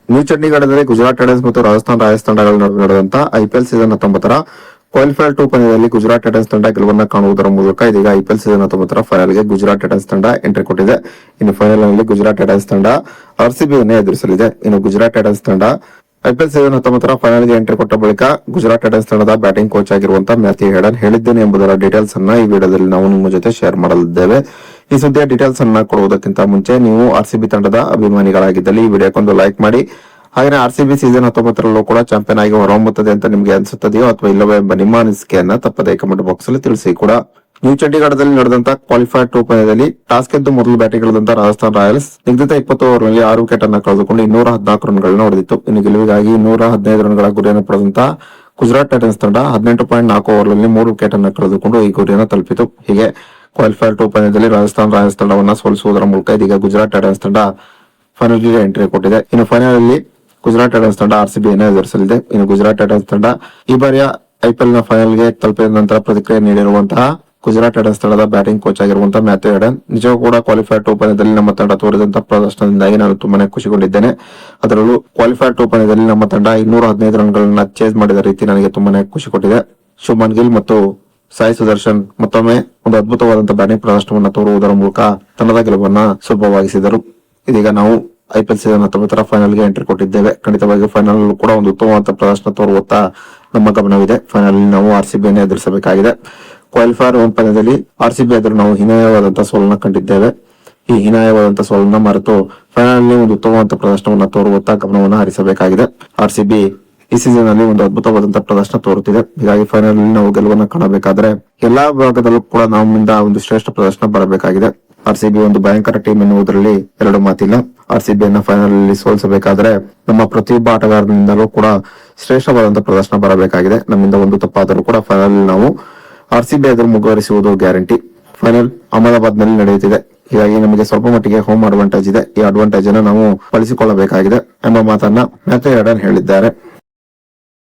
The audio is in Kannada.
ನ್ಯೂ ಚಂಡೀಗಢದಲ್ಲಿ ಗುಜರಾತ್ ಟೈಟನ್ಸ್ ಮತ್ತು ರಾಜಸ್ಥಾನ್ ರಾಯಲ್ಸ್ ತಂಡಗಳ ನಡುವೆ ನಡೆದಂತ ಐಪಿಎಲ್ ಸೀಸನ್ 19ರ ಕ್ವಾಲಿಫೈರ್ 2 ಪಂದ್ಯದಲ್ಲಿ ಗುಜರಾತ್ ಟೈಟನ್ಸ್ ತಂಡ ಗೆಲುವನ್ನ ಕಾಣುವುದರ ಮೂಲಕ ಇದೀಗ ಐಪಿಎಲ್ ಸೀಸನ್ 19ರ ಫೈನಲ್ಗೆ ಗುಜರಾತ್ ಟೈಟನ್ಸ್ ತಂಡ ಎಂಟ್ರಿ ಕೊಟ್ಟಿದೆ. ಇನ್ನು ಫೈನಲ್ ನಲ್ಲಿ ಗುಜರಾತ್ ಟೈಟನ್ಸ್ ತಂಡ ಆರ್ಸಿಬಿಯನ್ನೇ ಎದುರಿಸಲಿದೆ. ಇನ್ನು ಗುಜರಾತ್ ಟೈಟನ್ಸ್ ತಂಡ ಐಪಿಎಲ್ ಸೀಸನ್ 19ರ ಫೈನಲ್ಗೆ ಎಂಟ್ರಿ ಕೊಟ್ಟ ಬಳಿಕ ಗುಜರಾತ್ ಟೈಟನ್ಸ್ ತಂಡದ ಬ್ಯಾಟಿಂಗ್ ಕೋಚ್ ಆಗಿರುವಂತಹ ಮ್ಯಾಥ್ಯೂ ಹೇಡನ್ ಹೇಳಿದ್ದೇನೆ ಎಂಬುದರ ಡೀಟೇಲ್ಸ್ ಅನ್ನ ಈ ವಿಡಿಯೋದಲ್ಲಿ ನಾವು ನಿಮ್ಮ ಜೊತೆ ಶೇರ್ ಮಾಡಲಿದ್ದೇವೆ. ಈ ಸುದ್ದಿಯ ಡೀಟೇಲ್ಸ್ ಅನ್ನ ಕೊಡುವುದಕ್ಕಿಂತ ಮುಂಚೆ ನೀವು ಆರ್ಸಿಬಿ ತಂಡದ ಅಭಿಮಾನಿಗಳಾಗಿದ್ದಲ್ಲಿ ಈ ವಿಡಿಯೋಕ್ಕೊಂದು ಲೈಕ್ ಮಾಡಿ. ಹಾಗೆ ಆರ್ಸಿಬಿ ಸೀಸನ್ 19ರಲ್ಲೂ ಕೂಡ ಚಾಂಪಿಯನ್ ಆಗಿ ಹೊರಹೊಮ್ಮುತ್ತದೆ ಅಂತ ನಿಮಗೆ ಅನಿಸುತ್ತದೆಯೋ ಅಥವಾ ಇಲ್ಲವೋ ಎಂಬ ನಿಮ್ಮ ಅನಿಸಿಕೆಯನ್ನ ತಪ್ಪದೇ ಕಮೆಂಟ್ ಬಾಕ್ಸ್ ಅಲ್ಲಿ ತಿಳಿಸಿ ಕೂಡ. ನ್ಯೂ ಚಂಡೀಗಢದಲ್ಲಿ ನಡೆದಂತ ಕ್ವಾಲಿಫೈರ್ 2 ಪಂದ್ಯದಲ್ಲಿ ಟಾಸ್ ಗೆದ್ದು ಮೊದಲು ಬ್ಯಾಟಿಂಗ್ ಇಳಿದಂತ ರಾಜಸ್ಥಾನ್ ರಾಯಲ್ಸ್ ನಿಗದಿತ 20 ಓವರ್ನಲ್ಲಿ 6 ವಿಕೆಟ್ ಅನ್ನು ಕಳೆದುಕೊಂಡು 214 ರನ್ಗಳನ್ನು ಹೊಡೆದಿತ್ತು. ಇನ್ನು ಗೆಲುವಿಗಾಗಿ 215 ರನ್ಗಳ ಗುರಿಯನ್ನು ಪಡೆದಂತ ಗುಜರಾತ್ ಟೈಟನ್ಸ್ ತಂಡ 18.4 ಓವರ್ನಲ್ಲಿ 3 ವಿಕೆಟ್ ಅನ್ನು ಕಳೆದುಕೊಂಡು ಈ ಗುರಿಯನ್ನು ತಲುಪಿತು. ಹೀಗೆ ಕ್ವಾಲಿಫೈರ್ 2 ಪಂದ್ಯದಲ್ಲಿ ರಾಜಸ್ಥಾನ್ ರಾಯಲ್ಸ್ ತಂಡವನ್ನ ಸೋಲಿಸುವುದರ ಮೂಲಕ ಇದೀಗ ಗುಜರಾತ್ ಟೈಟನ್ಸ್ ತಂಡ ಫೈನಲ್ಗೆ ಎಂಟ್ರಿ ಕೊಟ್ಟಿದೆ. ಇನ್ನು ಫೈನಲ್ ಅಲ್ಲಿ ಗುಜರಾತ್ ಟೈಟನ್ಸ್ ತಂಡ ಆರ್ಸಿಬಿಯನ್ನು ಎದುರಿಸಲಿದೆ. ಇನ್ನು ಗುಜರಾತ್ ಟೈಟನ್ಸ್ ತಂಡ ಈ ಬಾರಿಯ ಐಪಿಎಲ್ ನ ಫೈನಲ್ಗೆ ತಲುಪಿದ ನಂತರ ಪ್ರತಿಕ್ರಿಯೆ ನೀಡಿರುವಂತಹ ಗುಜರಾತ್ ಟೈಟನ್ಸ್ ತಂಡದ ಬ್ಯಾಟಿಂಗ್ ಕೋಚ್ ಆಗಿರುವಂತಹ ಮ್ಯಾಥ್ಯೂ ಹೇಡನ್, ನಿಜವೂ ಕೂಡ ಕ್ವಾಲಿಫೈರ್ 2 ಪಂದ್ಯದಲ್ಲಿ ನಮ್ಮ ತಂಡ ತೋರಿದಂತಹ ಪ್ರದರ್ಶನದಿಂದಾಗಿ ನಾನು ತುಂಬಾನೇ ಖುಷಿಗೊಂಡಿದ್ದೇನೆ. ಅದರಲ್ಲೂ ಕ್ವಾಲಿಫೈರ್ 2 ಪಂದ್ಯದಲ್ಲಿ ನಮ್ಮ ತಂಡ 215 ರನ್ಗಳನ್ನ ಚೇಸ್ ಮಾಡಿದ ರೀತಿ ನನಗೆ ತುಂಬಾನೇ ಖುಷಿ ಕೊಟ್ಟಿದೆ. ಶುಭ್ಮನ್ ಗಿಲ್ ಮತ್ತು ಸಾಯಿ ಸುದರ್ಶನ್ ಮತ್ತೊಮ್ಮೆ ಒಂದು ಅದ್ಭುತವಾದಂತಹ ಬ್ಯಾಟಿಂಗ್ ಪ್ರದರ್ಶನವನ್ನು ತೋರುವುದರ ಮೂಲಕ ತಂಡದ ಗೆಲುವನ್ನ ಸುಲಭವಾಗಿಸಿದರು. ಇದೀಗ ನಾವು ಐಪಿಎಲ್ ಸೀಸನ್ 19ರ ಫೈನಲ್ಗೆ ಎಂಟ್ರಿ ಕೊಟ್ಟಿದ್ದೇವೆ. ಖಂಡಿತವಾಗಿ ಫೈನಲ್ ಕೂಡ ಒಂದು ಉತ್ತಮವಾದ ಪ್ರದರ್ಶನ ತೋರುವತ್ತ ನಮ್ಮ ಗಮನವಿದೆ. ಫೈನಲ್ ನಾವು ಆರ್ಸಿಬಿಯನ್ನು ಎದುರಿಸಬೇಕಾಗಿದೆ. ಕ್ವಾಲಿಫೈರ್ 1 ಪಂದ್ಯದಲ್ಲಿ ಆರ್ಸಿಬಿ ಎದುರು ನಾವು ಹೀನಾಯವಾದಂತಹ ಸೋಲನ್ನ ಕಂಡಿದ್ದೇವೆ. ಈ ಹೀನಾಯವಾದಂತಹ ಸೋಲನ್ನ ಮರೆತು ಫೈನಲ್ ನಲ್ಲಿ ಒಂದು ಉತ್ತಮವಾದ ಪ್ರದರ್ಶನವನ್ನು ತೋರುವತ್ತ ಗಮನವನ್ನು ಹರಿಸಬೇಕಾಗಿದೆ. ಆರ್ಸಿಬಿ ಈ ಸೀಸನ್ ಅಲ್ಲಿ ಒಂದು ಅದ್ಭುತವಾದಂತಹ ಪ್ರದರ್ಶನ ತೋರುತ್ತಿದೆ. ಹೀಗಾಗಿ ಫೈನಲ್ ನಲ್ಲಿ ನಾವು ಗೆಲುವನ್ನು ಕಾಣಬೇಕಾದ್ರೆ ಎಲ್ಲಾ ಭಾಗದಲ್ಲೂ ಕೂಡ ನಮ್ಮಿಂದ ಒಂದು ಶ್ರೇಷ್ಠ ಪ್ರದರ್ಶನ ಬರಬೇಕಾಗಿದೆ. ಆರ್ಸಿಬಿ ಒಂದು ಭಯಂಕರ ಟೀಮ್ ಎನ್ನುವುದರಲ್ಲಿ ಎರಡು ಮಾತಿಲ್ಲ. ಆರ್ಸಿಬಿಯನ್ನ ಫೈನಲ್ ಅಲ್ಲಿ ಸೋಲಿಸಬೇಕಾದ್ರೆ ನಮ್ಮ ಪ್ರತಿಯೊಬ್ಬ ಆಟಗಾರರಿಂದಲೂ ಕೂಡ ಶ್ರೇಷ್ಠವಾದಂತಹ ಪ್ರದರ್ಶನ ಬರಬೇಕಾಗಿದೆ. ನಮ್ಮಿಂದ ಒಂದು ತಪ್ಪಾದರೂ ಕೂಡ ಫೈನಲ್ ನಾವು ಆರ್ಸಿಬಿ ಎದುರು ಮುಗುವರಿಸುವುದು ಗ್ಯಾರಂಟಿ. ಫೈನಲ್ ಅಹಮದಾಬಾದ್ ನಲ್ಲಿ ನಡೆಯುತ್ತಿದೆ. ಹೀಗಾಗಿ ನಮಗೆ ಸ್ವಲ್ಪ ಮಟ್ಟಿಗೆ ಹೋಮ್ ಅಡ್ವಾಂಟೇಜ್ ಇದೆ. ಈ ಅಡ್ವಾಂಟೇಜ್ ಅನ್ನು ನಾವು ಬಳಸಿಕೊಳ್ಳಬೇಕಾಗಿದೆ ಎಂಬ ಮಾತನ್ನ ಮ್ಯಾಥ್ಯೂ ಹೇಡನ್ ಹೇಳಿದ್ದಾರೆ.